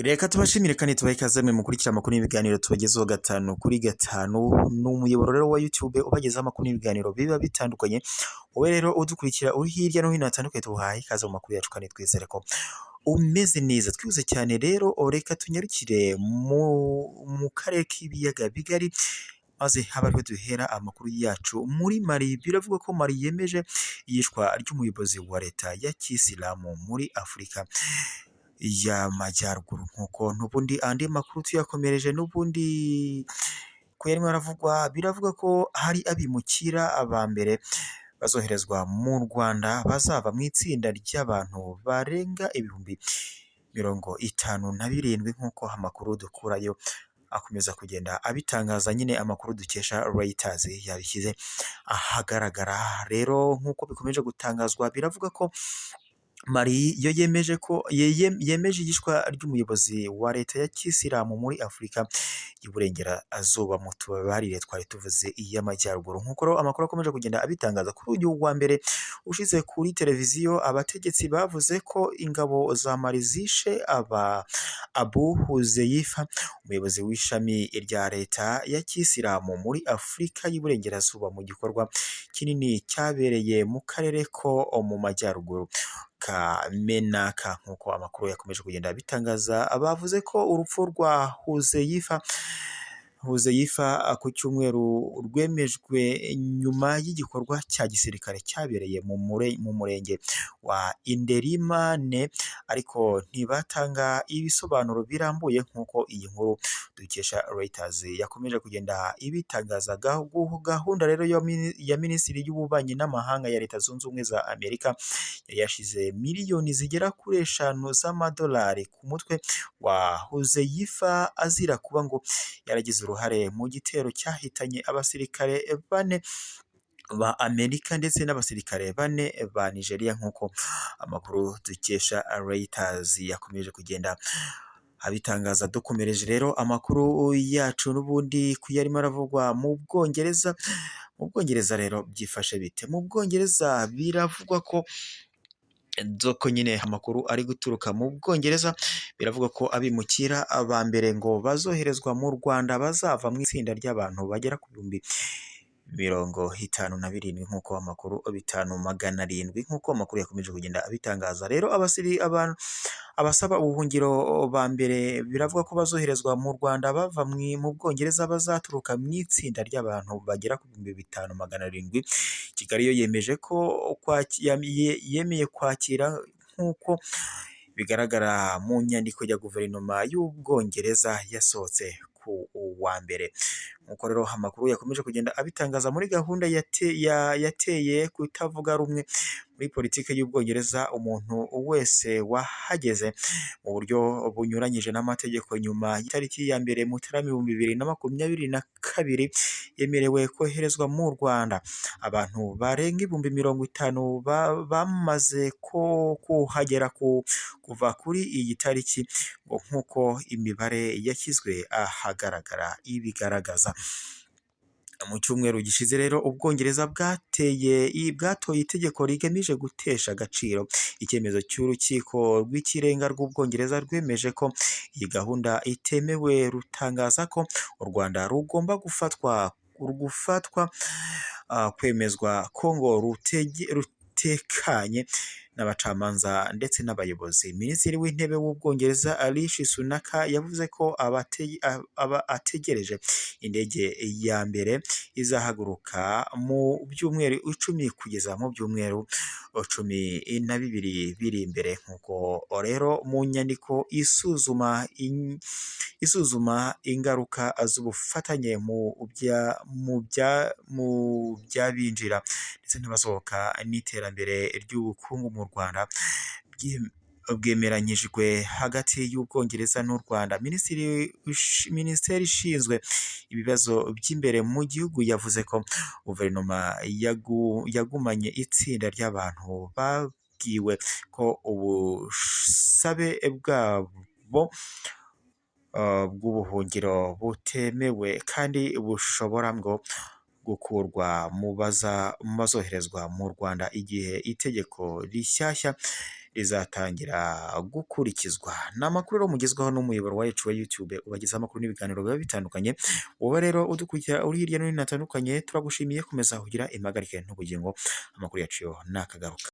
Reka tubashimire kandi tubahe ikaze mwe mukurikira amakuru n'ibiganiro tubagezaho gatanu kuri gatanu. Ni umuyoboro rero wa YouTube ubagezaho amakuru n'ibiganiro biba bitandukanye. Wowe rero udukurikira uri hirya no hino hatandukanye, tubahaye ikaze mu makuru yacu kandi twizere ko umeze neza. Twibuze cyane rero, reka tunyarukire mu karere k'ibiyaga bigari, maze haba ariho duhera amakuru yacu. Muri Mali biravuga ko Mali yemeje iyicwa ry'umuyobozi wa leta ya Kisilamu muri Afurika y'Amajyaruguru. Nk'uko n'ubundi andi makuru tuyakomereje n'ubundi ko yarimo aravugwa, biravuga ko hari abimukira aba mbere bazoherezwa mu Rwanda bazava mu itsinda ry'abantu barenga ibihumbi 57, nk'uko amakuru dukurayo akomeza kugenda abitangaza. Nyine amakuru dukesha Reuters yabishyize ahagaragara. Rero nk'uko bikomeje gutangazwa, biravuga ko Mali yo yemeje ko yemeje igishwa ry'umuyobozi wa leta ya Kisilamu muri Afurika y'Uburengerazuba. Mu tubarire twari tuvuze iy'Amajyaruguru. Nk'uko rero amakuru akomeje kugenda abitangaza, kuri uyu wa mbere ushize kuri televiziyo, abategetsi bavuze ko ingabo za Mali zishe Abu Huzeifa, umuyobozi w'ishami rya leta ya Kisilamu muri Afurika y'Uburengerazuba, mu gikorwa kinini cyabereye mu karere ko mu majyaruguru ka Menaka. Nk'uko amakuru yakomeje kugenda bitangaza, bavuze ko urupfu rwa Huzeifa ku cyumweru rwemejwe nyuma y'igikorwa cya gisirikare cyabereye mu murenge wa Inderimane, ariko ntibatanga ibisobanuro birambuye. Nk'uko iyi nkuru dukesha Reuters yakomeje kugenda ibitangaza. Gahunda rero ya Minisitiri y'Ububanyi n'Amahanga ya Leta Zunze Ubumwe za Amerika yari yashize miliyoni zigera kuri 5 z'amadolari ku mutwe wa Huzeifa, azira kuba ngo yaragize uruhare mu gitero cyahitanye abasirikare 4 ba Amerika ndetse n'abasirikare 4 ba Nigeria. Nk'uko amakuru dukesha Reuters yakomeje kugenda abitangaza. Dukomereje rero amakuru yacu n'ubundi kuyarimo aravugwa mu Bwongereza. Mu Bwongereza rero byifashe bite? Mu Bwongereza biravugwa ko nyine amakuru ari guturuka mu Bwongereza, biravuga ko abimukira aba mbere ngo bazoherezwa mu Rwanda bazava mu itsinda ry'abantu bagera ku bihumbi 57, nk'uko amakuru 5,700, nk'uko amakuru yakomeje kugenda abitangaza. Rero abasaba ubuhungiro ba mbere biravuga ko bazoherezwa mu Rwanda bava mu Bwongereza bazaturuka mu itsinda ry'abantu bagera ku 5,700. Kigali yo yemeje ko yemeye kwakira, nk'uko bigaragara mu nyandiko ya guverinoma y'Ubwongereza yasohotse ku wa mbere. Nk'uko rero amakuru yakomeje kugenda abitangaza, muri gahunda yateye kutavuga rumwe muri politiki y'Ubwongereza, umuntu wese wahageze mu buryo bunyuranyije n'amategeko nyuma y'itariki ya mbere Mutarama 2022 yemerewe koherezwa mu Rwanda. Abantu barenga 50,000 bamaze kuhagera kuva kuri iyi tariki, nk'uko imibare yashyizwe ahagaragara ibigaragaza. Mu cyumweru gishize rero Ubwongereza bwatoye itegeko rigamije gutesha agaciro icyemezo cy'urukiko rw'ikirenga rw'Ubwongereza rwemeje ko iyi gahunda itemewe, rutangaza ko u Rwanda rugomba kwemezwa ko ngo rutekanye n'abacamanza ndetse n'abayobozi. Minisitiri w'Intebe w'Ubwongereza Rishi Sunak yavuze ko ategereje indege ya mbere izahaguruka mu byumweru 10 kugeza mu byumweru 12 biri imbere. Nk'uko rero mu nyandiko isuzuma ingaruka z'ubufatanye mu by'abinjira ndetse n'abasohoka n'iterambere ry'ubukungu mu Rwanda bwemeranyijwe hagati y'Ubwongereza n'u Rwanda. Minisiteri ishinzwe ibibazo by'imbere mu gihugu yavuze ko guverinoma yagumanye itsinda ry'abantu babwiwe ko ubusabe bwabo bw'ubuhungiro butemewe kandi bushobora ngo gukurwa mu bazoherezwa mu Rwanda igihe itegeko rishyashya rizatangira gukurikizwa. Ni amakuru rero mugezwaho n'umuyoboro wacu wa YouTube ubagezaho amakuru n'ibiganiro biba bitandukanye. Wowe rero udukurikira uri hirya no hino hatandukanye, turagushimiye komeza kugira impagarike n'ubugingo. Amakuru yacu yo nakagaruka.